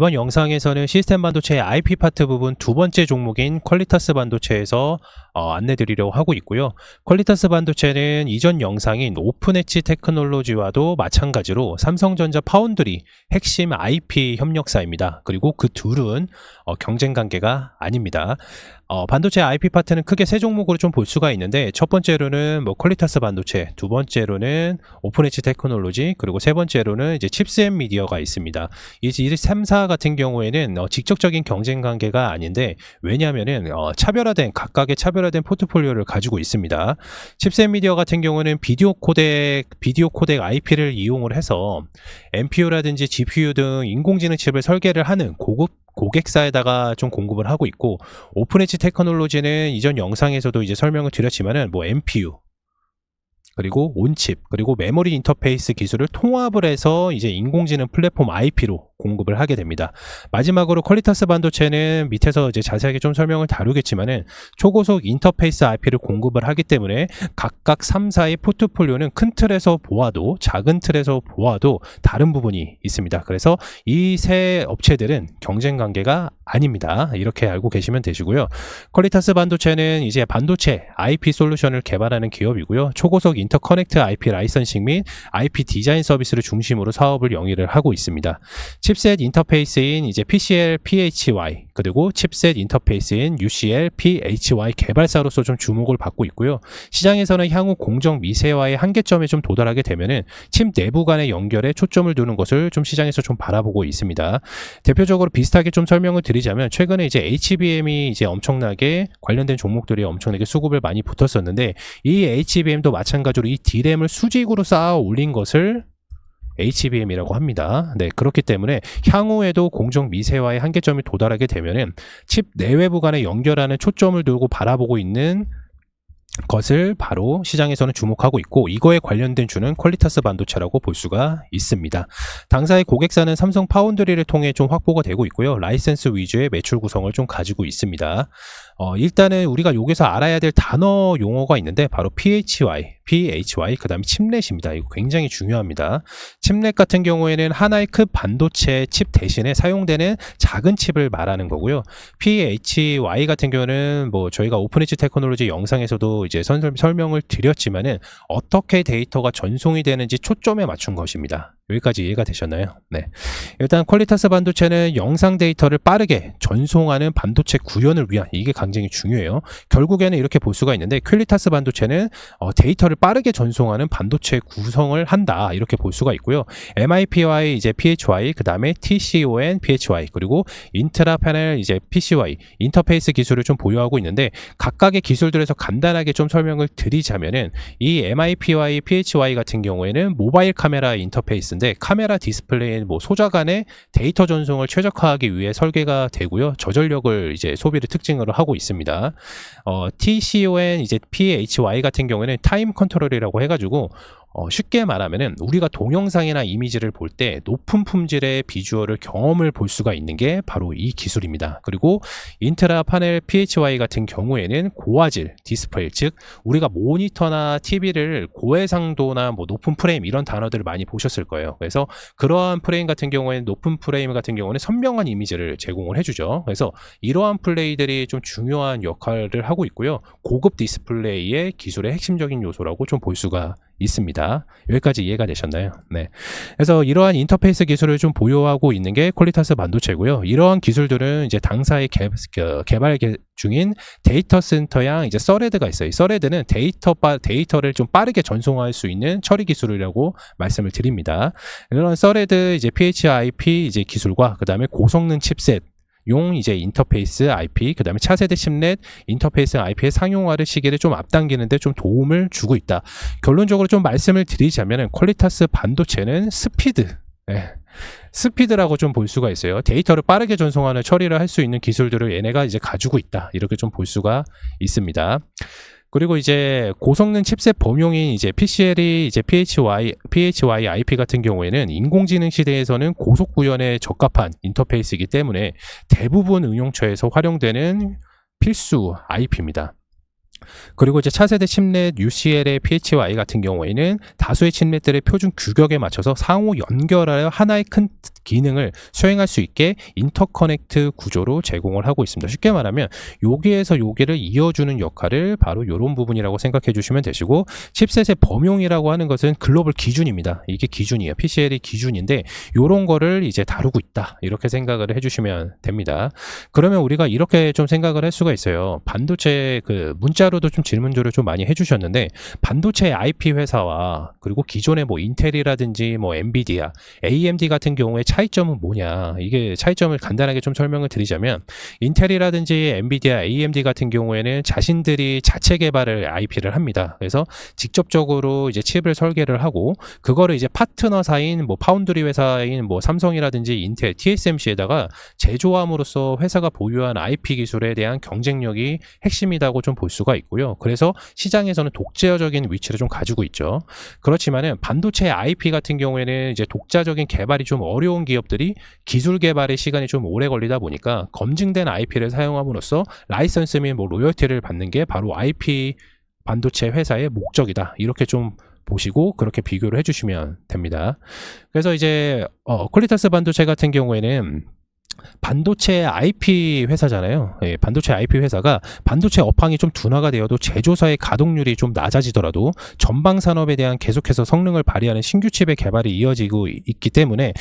이번 영상에서는 시스템 반도체의 IP 파트 부분 두 번째 종목인 퀄리타스 반도체에서 안내드리려고 하고 있고요. 퀄리타스 반도체는 이전 영상인 오픈 엣지 테크놀로지와도 마찬가지로 삼성전자 파운드리 핵심 IP 협력사입니다. 그리고 그 둘은 경쟁 관계가 아닙니다. 반도체 IP 파트는 크게 세 종목으로 좀 볼 수가 있는데, 첫 번째로는 퀄리타스 반도체, 두 번째로는 오픈 엣지 테크놀로지, 그리고 세 번째로는 이제 칩스앤미디어가 있습니다. 이 3사 같은 경우에는 직접적인 경쟁 관계가 아닌데, 왜냐하면은 각각의 차별화된 포트폴리오를 가지고 있습니다. 칩스앤미디어 같은 경우는 비디오 코덱 IP를 이용을 해서 NPU라든지 GPU 등 인공지능 칩을 설계를 하는 고급 고객사에다가 좀 공급을 하고 있고, 오픈 엣지 테크놀로지는 이전 영상에서도 이제 설명을 드렸지만은 NPU 그리고 온칩 그리고 메모리 인터페이스 기술을 통합을 해서 이제 인공지능 플랫폼 IP로 공급을 하게 됩니다. 마지막으로 퀄리타스 반도체는 밑에서 이제 자세하게 좀 설명을 다루겠지만은 초고속 인터페이스 IP를 공급을 하기 때문에 각각 3사의 포트폴리오는 큰 틀에서 보아도 작은 틀에서 보아도 다른 부분이 있습니다. 그래서 이 세 업체들은 경쟁 관계가 아닙니다. 이렇게 알고 계시면 되시고요. 퀄리타스 반도체는 이제 반도체 IP 솔루션을 개발하는 기업이고요. 초고속 인터커넥트 IP 라이선싱 및 IP 디자인 서비스를 중심으로 사업을 영위를 하고 있습니다. 칩셋 인터페이스인 이제 PCL PHY 그리고 칩셋 인터페이스인 UCL PHY 개발사로서 좀 주목을 받고 있고요. 시장에서는 향후 공정 미세화의 한계점에 좀 도달하게 되면은 칩 내부 간의 연결에 초점을 두는 것을 좀 시장에서 좀 바라보고 있습니다. 대표적으로 비슷하게 좀 설명을 드리자면, 최근에 이제 HBM이 이제 엄청나게 관련된 종목들이 엄청나게 수급을 많이 붙었었는데, 이 HBM도 마찬가지로 이 D램을 수직으로 쌓아 올린 것을 HBM이라고 합니다. 네, 그렇기 때문에 향후에도 공정 미세화의 한계점이 도달하게 되면은 칩 내외부 간에 연결하는 초점을 두고 바라보고 있는 것을 바로 시장에서는 주목하고 있고, 이거에 관련된 주는 퀄리타스 반도체라고 볼 수가 있습니다. 당사의 고객사는 삼성 파운드리를 통해 좀 확보가 되고 있고요. 라이센스 위주의 매출 구성을 좀 가지고 있습니다. 일단은 우리가 여기서 알아야 될 단어 용어가 있는데, 바로 PHY, 그 다음에 칩넷입니다. 이거 굉장히 중요합니다. 칩넷 같은 경우에는 하나의 큰 반도체 칩 대신에 사용되는 작은 칩을 말하는 거고요. PHY 같은 경우는 저희가 오픈 엣지 테크놀로지 영상에서도 이제 설명을 드렸지만은 어떻게 데이터가 전송이 되는지 초점에 맞춘 것입니다. 여기까지 이해가 되셨나요? 네. 일단 퀄리타스 반도체는 영상 데이터를 빠르게 전송하는 반도체 구현을 위한, 이게 굉장히 중요해요. 결국에는 이렇게 볼 수가 있는데, 퀄리타스 반도체는 데이터를 빠르게 전송하는 반도체 구성을 한다, 이렇게 볼 수가 있고요. MIPY 이제 PHY, 그 다음에 TCON PHY, 그리고 인트라 패널 이제 PCY 인터페이스 기술을 좀 보유하고 있는데, 각각의 기술들에서 간단하게 좀 설명을 드리자면은, 이 MIPY PHY 같은 경우에는 모바일 카메라 인터페이스인데, 카메라 디스플레이 소자 간의 데이터 전송을 최적화하기 위해 설계가 되고요. 저전력을 이제 소비를 특징으로 하고 있습니다. TCON 이제 PHY 같은 경우에는 타임 컨트롤이라고 해가지고, 쉽게 말하면은 우리가 동영상이나 이미지를 볼 때 높은 품질의 비주얼을 경험을 볼 수가 있는 게 바로 이 기술입니다. 그리고 인트라 파넬 PHY 같은 경우에는 고화질 디스플레이, 즉 우리가 모니터나 TV를 고해상도나 높은 프레임 이런 단어들을 많이 보셨을 거예요. 그래서 그러한 프레임 같은 경우에는, 높은 프레임 같은 경우는 선명한 이미지를 제공을 해주죠. 그래서 이러한 플레이들이 좀 중요한 역할을 하고 있고요. 고급 디스플레이의 기술의 핵심적인 요소라고 좀 볼 수가 있습니다. 여기까지 이해가 되셨나요? 네. 그래서 이러한 인터페이스 기술을 좀 보유하고 있는 게 퀄리타스 반도체고요. 이러한 기술들은 이제 당사의 개발 중인 데이터 센터양 이제 서레드가 있어요. 이 서레드는 데이터를 좀 빠르게 전송할 수 있는 처리 기술이라고 말씀을 드립니다. 이런 서레드 이제 PHIP 이제 기술과, 그 다음에 고성능 칩셋 용 이제 인터페이스 IP, 그 다음에 차세대 칩넷 인터페이스 IP의 상용화를 시기를 좀 앞당기는데 좀 도움을 주고 있다. 결론적으로 좀 말씀을 드리자면, 퀄리타스 반도체는 스피드라고 좀 볼 수가 있어요. 데이터를 빠르게 전송하는 처리를 할 수 있는 기술들을 얘네가 이제 가지고 있다, 이렇게 좀 볼 수가 있습니다. 그리고 이제 고성능 칩셋 범용인 이제 PCL이 이제 PHY IP 같은 경우에는 인공지능 시대에서는 고속 구현에 적합한 인터페이스이기 때문에 대부분 응용처에서 활용되는 필수 IP입니다. 그리고 이제 차세대 칩넷 UCL의 PHY 같은 경우에는 다수의 칩넷들의 표준 규격에 맞춰서 상호 연결하여 하나의 큰 기능을 수행할 수 있게 인터커넥트 구조로 제공을 하고 있습니다. 쉽게 말하면 여기에서 여기를 이어주는 역할을 바로 이런 부분이라고 생각해 주시면 되시고, 칩셋의 범용이라고 하는 것은 글로벌 기준입니다. 이게 기준이에요. PCL이 기준인데 이런 거를 이제 다루고 있다, 이렇게 생각을 해주시면 됩니다. 그러면 우리가 이렇게 좀 생각을 할 수가 있어요. 반도체 그 문자로도 좀 질문들을 좀 많이 해주셨는데, 반도체 IP 회사와 그리고 기존의 뭐 인텔이라든지 뭐 엔비디아, AMD 같은 경우에 차이점은 뭐냐, 이게 차이점을 간단하게 좀 설명을 드리자면, 인텔이라든지 엔비디아, AMD 같은 경우에는 자신들이 자체 개발을 IP를 합니다. 그래서 직접적으로 이제 칩을 설계를 하고 그거를 이제 파트너사인 뭐 파운드리 회사인 뭐 삼성이라든지 인텔, TSMC에다가 제조함으로써 회사가 보유한 IP 기술에 대한 경쟁력이 핵심이라고 좀 볼 수가 있고요. 그래서 시장에서는 독자적인 위치를 좀 가지고 있죠. 그렇지만은 반도체 IP 같은 경우에는 이제 독자적인 개발이 좀 어려운 기업들이 기술 개발의 시간이 좀 오래 걸리다 보니까 검증된 IP를 사용함으로써 라이선스 및 뭐 로열티를 받는 게 바로 IP 반도체 회사의 목적이다, 이렇게 좀 보시고 그렇게 비교를 해주시면 됩니다. 그래서 이제 퀄리타스 반도체 같은 경우에는 반도체 IP 회사잖아요. 예, 반도체 IP 회사가 반도체 업황이 좀 둔화가 되어도 제조사의 가동률이 좀 낮아지더라도 전방 산업에 대한 계속해서 성능을 발휘하는 신규 칩의 개발이 이어지고 있기 때문에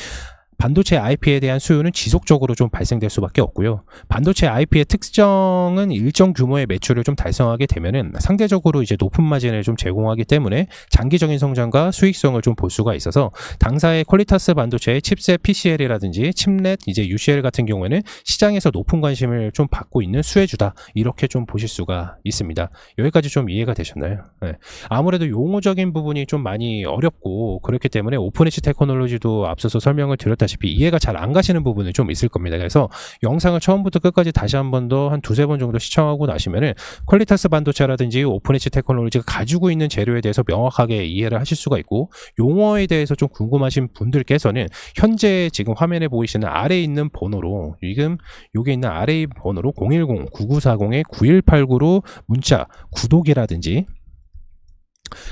반도체 IP에 대한 수요는 지속적으로 좀 발생될 수밖에 없고요. 반도체 IP의 특성은 일정 규모의 매출을 좀 달성하게 되면은 상대적으로 이제 높은 마진을 좀 제공하기 때문에 장기적인 성장과 수익성을 좀 볼 수가 있어서 당사의 퀄리타스 반도체의 칩셋 PCL이라든지 칩넷 이제 UCL 같은 경우에는 시장에서 높은 관심을 좀 받고 있는 수혜주다, 이렇게 좀 보실 수가 있습니다. 여기까지 좀 이해가 되셨나요? 네. 아무래도 용어적인 부분이 좀 많이 어렵고 그렇기 때문에 오픈 엣지 테크놀로지도 앞서서 설명을 드렸다시피 이해가 잘 안 가시는 부분이 좀 있을 겁니다. 그래서 영상을 처음부터 끝까지 다시 한 번 더 한 두세 번 정도 시청하고 나시면은 퀄리타스 반도체라든지 오픈 엣지 테크놀로지가 가지고 있는 재료에 대해서 명확하게 이해를 하실 수가 있고, 용어에 대해서 좀 궁금하신 분들께서는 현재 지금 화면에 보이시는 아래에 있는 번호로, 지금 여기 있는 아래의 번호로 010-9940-9189로 문자, 구독이라든지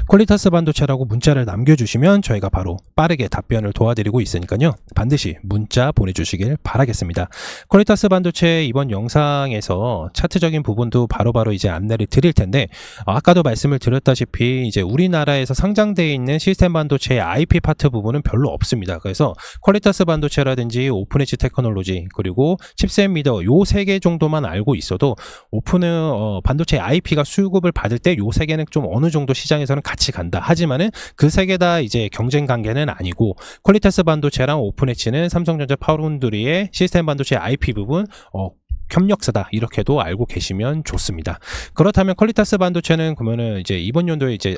퀄리타스 반도체라고 문자를 남겨주시면 저희가 바로 빠르게 답변을 도와드리고 있으니까요, 반드시 문자 보내주시길 바라겠습니다. 퀄리타스 반도체 이번 영상에서 차트적인 부분도 바로바로 이제 안내를 드릴 텐데, 아까도 말씀을 드렸다시피 이제 우리나라에서 상장되어 있는 시스템 반도체의 IP 파트 부분은 별로 없습니다. 그래서 퀄리타스 반도체라든지 오픈 엣지 테크놀로지 그리고 칩셋 미더 요 세 개 정도만 알고 있어도 반도체 IP가 수급을 받을 때 요 세 개는 좀 어느 정도 시장에서 는 같이 간다. 하지만은 그 세 개 다 이제 경쟁 관계는 아니고, 퀄리타스 반도체랑 오픈 엣지는 삼성전자 파운드리의 시스템 반도체 IP 부분 협력사다, 이렇게도 알고 계시면 좋습니다. 그렇다면 퀄리타스 반도체는 그러면은 이제 이번 연도에 이제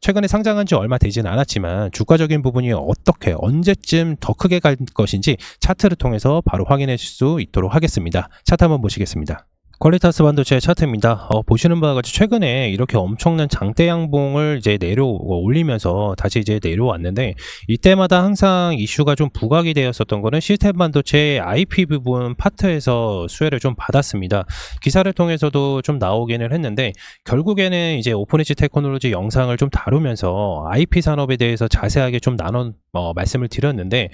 최근에 상장한 지 얼마 되진 않았지만 주가적인 부분이 어떻게 언제쯤 더 크게 갈 것인지 차트를 통해서 바로 확인해 줄 수 있도록 하겠습니다. 차트 한번 보시겠습니다. 퀄리타스 반도체의 차트입니다. 보시는 바와 같이 최근에 이렇게 엄청난 장대 양봉을 이제 올리면서 다시 이제 내려왔는데, 이때마다 항상 이슈가 좀 부각이 되었었던 거는 시스템 반도체의 IP 부분 파트에서 수혜를 좀 받았습니다. 기사를 통해서도 좀 나오기는 했는데, 결국에는 이제 오픈 엣지 테크놀로지 영상을 좀 다루면서 IP 산업에 대해서 자세하게 좀 말씀을 드렸는데,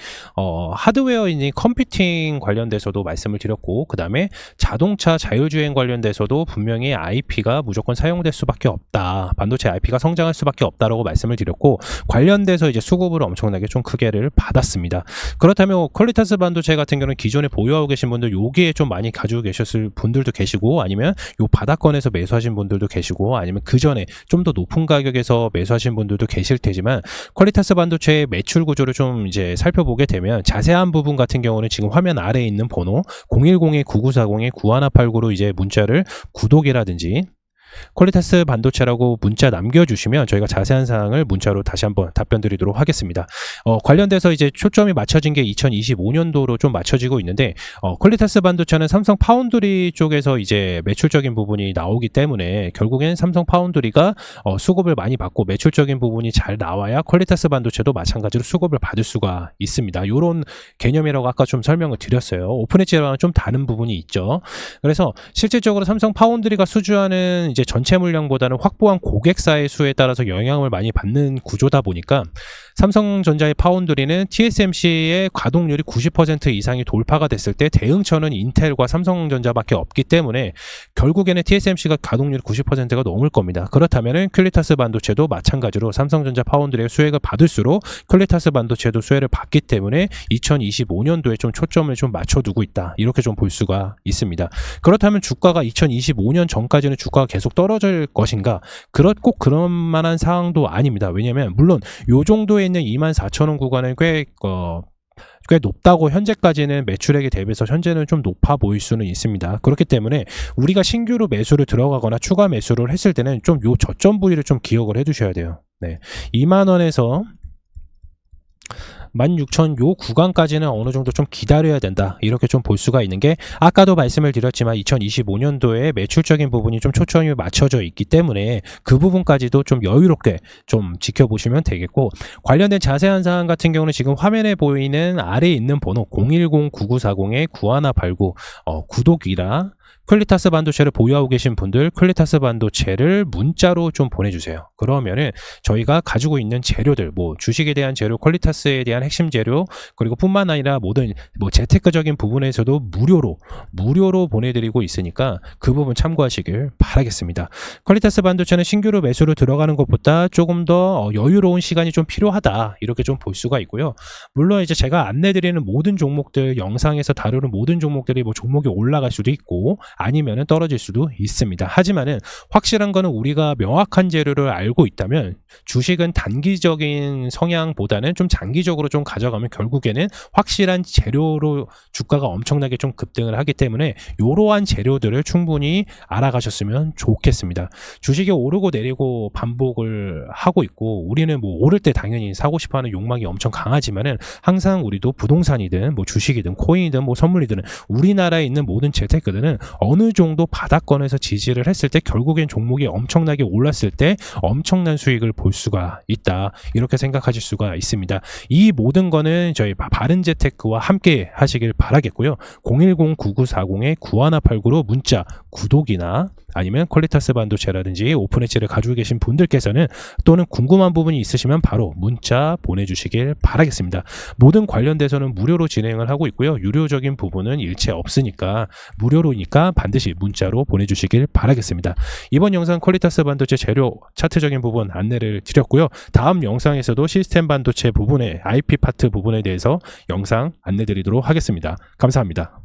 하드웨어이니 컴퓨팅 관련돼서도 말씀을 드렸고, 그 다음에 자동차 자율주행 관련돼서도 분명히 IP가 무조건 사용될 수밖에 없다, 반도체 IP가 성장할 수밖에 없다라고 말씀을 드렸고, 관련돼서 이제 수급을 엄청나게 좀 크게를 받았습니다. 그렇다면 퀄리타스 반도체 같은 경우는 기존에 보유하고 계신 분들 여기에 좀 많이 가지고 계셨을 분들도 계시고, 아니면 요 바닥권에서 매수하신 분들도 계시고, 아니면 그 전에 좀 더 높은 가격에서 매수하신 분들도 계실 테지만, 퀄리타스 반도체의 매출 구조를 좀 이제 살펴보게 되면 자세한 부분 같은 경우는 지금 화면 아래에 있는 번호 010-9940-9189로 이제 문자를 구독이라든지 퀄리타스 반도체라고 문자 남겨주시면 저희가 자세한 사항을 문자로 다시 한번 답변 드리도록 하겠습니다. 관련돼서 이제 초점이 맞춰진 게 2025년도로 좀 맞춰지고 있는데, 퀄리타스 반도체는 삼성 파운드리 쪽에서 이제 매출적인 부분이 나오기 때문에 결국엔 삼성 파운드리가 수급을 많이 받고 매출적인 부분이 잘 나와야 퀄리타스 반도체도 마찬가지로 수급을 받을 수가 있습니다. 이런 개념이라고 아까 좀 설명을 드렸어요. 오픈 엣지랑 좀 다른 부분이 있죠. 그래서 실질적으로 삼성 파운드리가 수주하는 이제 전체 물량보다는 확보한 고객사의 수에 따라서 영향을 많이 받는 구조다 보니까 삼성전자의 파운드리는 TSMC의 가동률이 90% 이상이 돌파가 됐을 때 대응처는 인텔과 삼성전자밖에 없기 때문에 결국에는 TSMC가 가동률이 90%가 넘을 겁니다. 그렇다면 퀄리타스 반도체도 마찬가지로 삼성전자 파운드리의 수혜를 받을수록 퀄리타스 반도체도 수혜를 받기 때문에 2025년도에 좀 초점을 좀 맞춰두고 있다. 이렇게 좀 볼 수가 있습니다. 그렇다면 주가가 2025년 전까지는 주가가 계속 떨어질 것인가? 꼭 그런 만한 상황도 아닙니다. 왜냐하면 물론 요 정도에 있는 24,000원 구간은 꽤 높다고 현재까지는 매출액에 대비해서 현재는 좀 높아 보일 수는 있습니다. 그렇기 때문에 우리가 신규로 매수를 들어가거나 추가 매수를 했을 때는 좀 요 저점 부위를 좀 기억을 해 두셔야 돼요. 네. 2만원에서 16,000 요 구간까지는 어느 정도 좀 기다려야 된다. 이렇게 좀 볼 수가 있는 게 아까도 말씀을 드렸지만 2025년도에 매출적인 부분이 좀 초점이 맞춰져 있기 때문에 그 부분까지도 좀 여유롭게 좀 지켜보시면 되겠고 관련된 자세한 사항 같은 경우는 지금 화면에 보이는 아래에 있는 번호 010-9940-9189 구독이라 퀄리타스 반도체를 보유하고 계신 분들 퀄리타스 반도체를 문자로 좀 보내주세요. 그러면은 저희가 가지고 있는 재료들 주식에 대한 재료, 퀄리타스에 대한 핵심 재료 그리고 뿐만 아니라 모든 재테크적인 부분에서도 무료로 보내드리고 있으니까 그 부분 참고하시길 바라겠습니다. 퀄리타스 반도체는 신규로 매수로 들어가는 것보다 조금 더 여유로운 시간이 좀 필요하다. 이렇게 좀 볼 수가 있고요. 물론 이제 제가 안내드리는 모든 종목들 영상에서 다루는 모든 종목들이 종목이 올라갈 수도 있고 아니면은 떨어질 수도 있습니다. 하지만은 확실한 거는 우리가 명확한 재료를 알고 있다면 주식은 단기적인 성향보다는 좀 장기적으로 좀 가져가면 결국에는 확실한 재료로 주가가 엄청나게 좀 급등을 하기 때문에 이러한 재료들을 충분히 알아가셨으면 좋겠습니다. 주식이 오르고 내리고 반복을 하고 있고 우리는 오를 때 당연히 사고 싶어하는 욕망이 엄청 강하지만은 항상 우리도 부동산이든 주식이든 코인이든 선물이든 우리나라에 있는 모든 재테크들은 어느 정도 바닥권에서 지지를 했을 때 결국엔 종목이 엄청나게 올랐을 때 엄청난 수익을 볼 수가 있다. 이렇게 생각하실 수가 있습니다. 이 모든 거는 저희 바른재테크와 함께 하시길 바라겠고요. 010-9940-9189로 문자 구독이나 아니면 퀄리타스 반도체라든지 오픈엣지를 가지고 계신 분들께서는 또는 궁금한 부분이 있으시면 바로 문자 보내주시길 바라겠습니다. 모든 관련돼서는 무료로 진행을 하고 있고요. 유료적인 부분은 일체 없으니까 무료로니까 반드시 문자로 보내주시길 바라겠습니다. 이번 영상 퀄리타스 반도체 재료 차트적인 부분 안내를 드렸고요. 다음 영상에서도 시스템 반도체 부분의 IP 파트 부분에 대해서 영상 안내 드리도록 하겠습니다. 감사합니다.